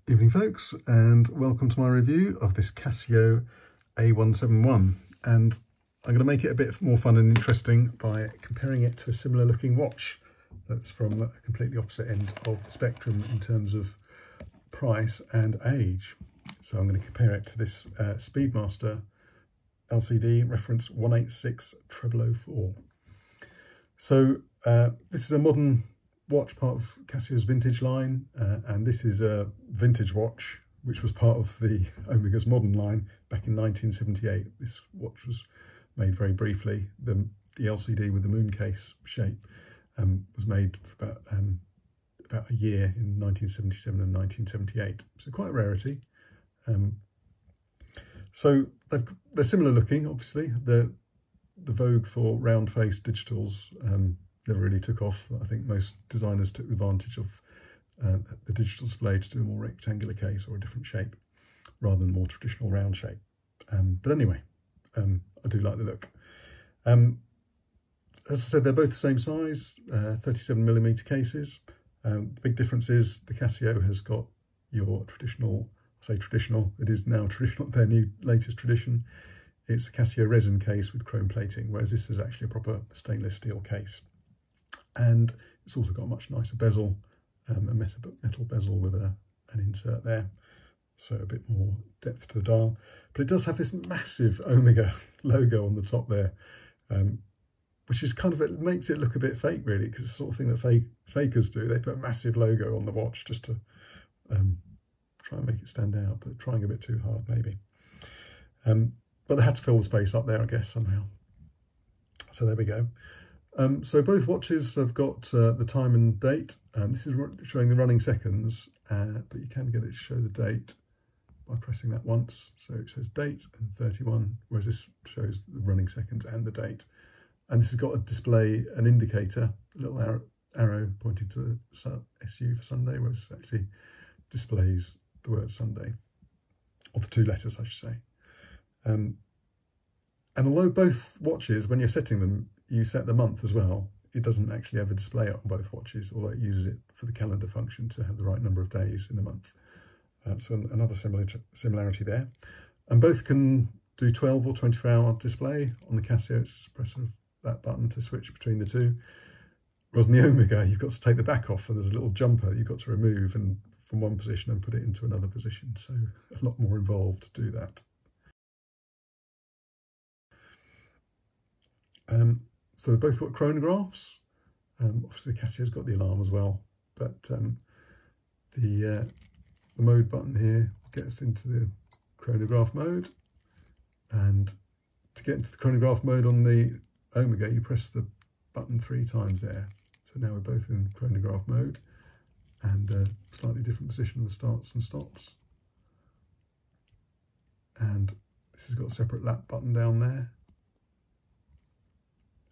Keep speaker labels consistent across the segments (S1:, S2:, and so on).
S1: Evening folks, and welcome to my review of this Casio A171, and I'm going to make it a bit more fun and interesting by comparing it to a similar looking watch that's from a completely opposite end of the spectrum in terms of price and age. So I'm going to compare it to this Speedmaster LCD reference 186004. So this is a modern watch, part of Casio's vintage line, and this is a vintage watch which was part of the Omega's modern line back in 1978. This watch was made very briefly. The LCD with the moon case shape was made for about a year in 1977 and 1978, so quite a rarity. So they're similar looking, obviously. The vogue for round-faced digitals never really took off. I think most designers took advantage of the digital display to do a more rectangular case or a different shape rather than more traditional round shape. But anyway, I do like the look. As I said, they're both the same size, 37mm cases. The big difference is the Casio has got your traditional, I say traditional, it is now traditional, their new latest tradition. It's a Casio resin case with chrome plating, whereas this is actually a proper stainless steel case. And it's also got a much nicer bezel, a metal bezel with an insert there, so a bit more depth to the dial. But it does have this massive Omega logo on the top there, which is kind of, it makes it look a bit fake really, because it's the sort of thing that fakers do. They put a massive logo on the watch just to try and make it stand out, but trying a bit too hard maybe. But they had to fill the space up there, I guess, somehow. So there we go. So both watches have got the time and date. This is showing the running seconds, but you can get it to show the date by pressing that once. So it says date and 31, whereas this shows the running seconds and the date. And this has got a display, an indicator, a little arrow pointing to the SU for Sunday, whereas it actually displays the word Sunday, or the two letters, I should say. And although both watches, when you're setting them, you set the month as well, it doesn't actually ever display it on both watches, although it uses it for the calendar function to have the right number of days in the month. So another similarity there. And both can do 12 or 24-hour display. On the Casio, it's press that button to switch between the two. Whereas on the Omega, you've got to take the back off, and there's a little jumper that you've got to remove and from one position and put it into another position. So a lot more involved to do that. So they've both got chronographs. Obviously the Casio's got the alarm as well, but the mode button here gets into the chronograph mode, and to get into the chronograph mode on the Omega, you press the button 3 times there. So now we're both in chronograph mode, and a slightly different position of the starts and stops. And this has got a separate lap button down there.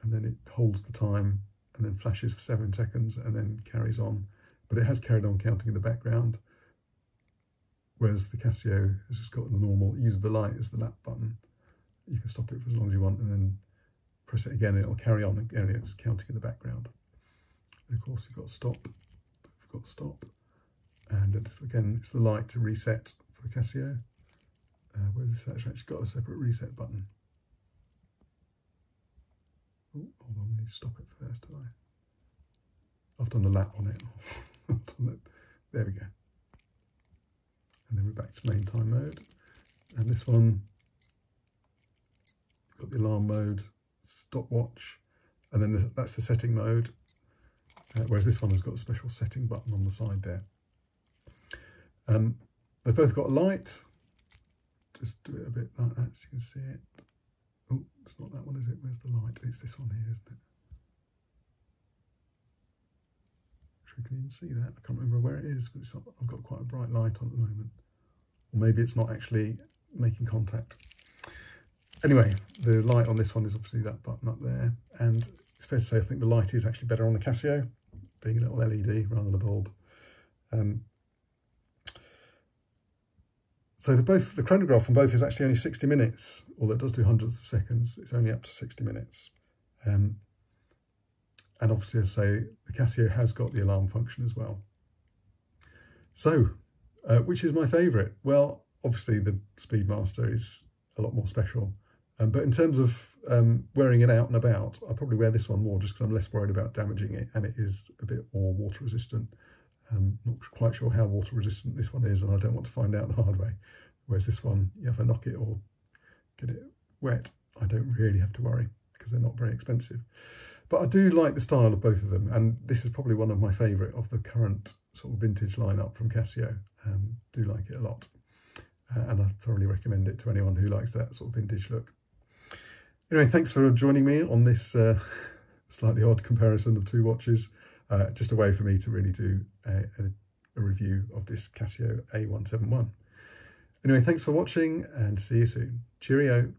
S1: And then it holds the time and then flashes for 7 seconds and then carries on. But it has carried on counting in the background, whereas the Casio has just got the normal, use the light as the lap button. You can stop it for as long as you want and then press it again and it'll carry on again, it's counting in the background. And of course you've got stop, you've got stop. And again, it's the light to reset for the Casio, whereas this has actually got a separate reset button. Oh, hold on, I need to stop it first, do I? I've done the lap on it. There we go. And then we're back to main time mode. And this one, got the alarm mode, stopwatch, and then that's the setting mode. Whereas this one has got a special setting button on the side there. They've both got a light. Just do it a bit like that so you can see it. Oh, it's not that one, is it? Where's the light? It's this one here, isn't it? Sure you can even see that. I can't remember where it is, but it's not, I've got quite a bright light on at the moment. Or maybe it's not actually making contact. Anyway, the light on this one is obviously that button up there. And it's fair to say I think the light is actually better on the Casio, being a little LED rather than a bulb. So the chronograph on both is actually only 60 minutes, although it does do hundredths of seconds. It's only up to 60 minutes. And obviously, as I say, the Casio has got the alarm function as well. So Which is my favourite? Well, obviously the Speedmaster is a lot more special. But in terms of wearing it out and about, I probably wear this one more just because I'm less worried about damaging it, and it is a bit more water resistant. Not quite sure how water resistant this one is, and I don't want to find out the hard way. Whereas this one, if I knock it or get it wet, I don't really have to worry because they're not very expensive. But I do like the style of both of them, and this is probably one of my favourite of the current sort of vintage lineup from Casio. Do like it a lot, and I thoroughly recommend it to anyone who likes that sort of vintage look. Anyway, thanks for joining me on this slightly odd comparison of two watches. Just a way for me to really do a review of this Casio A171. Anyway, thanks for watching and see you soon. Cheerio.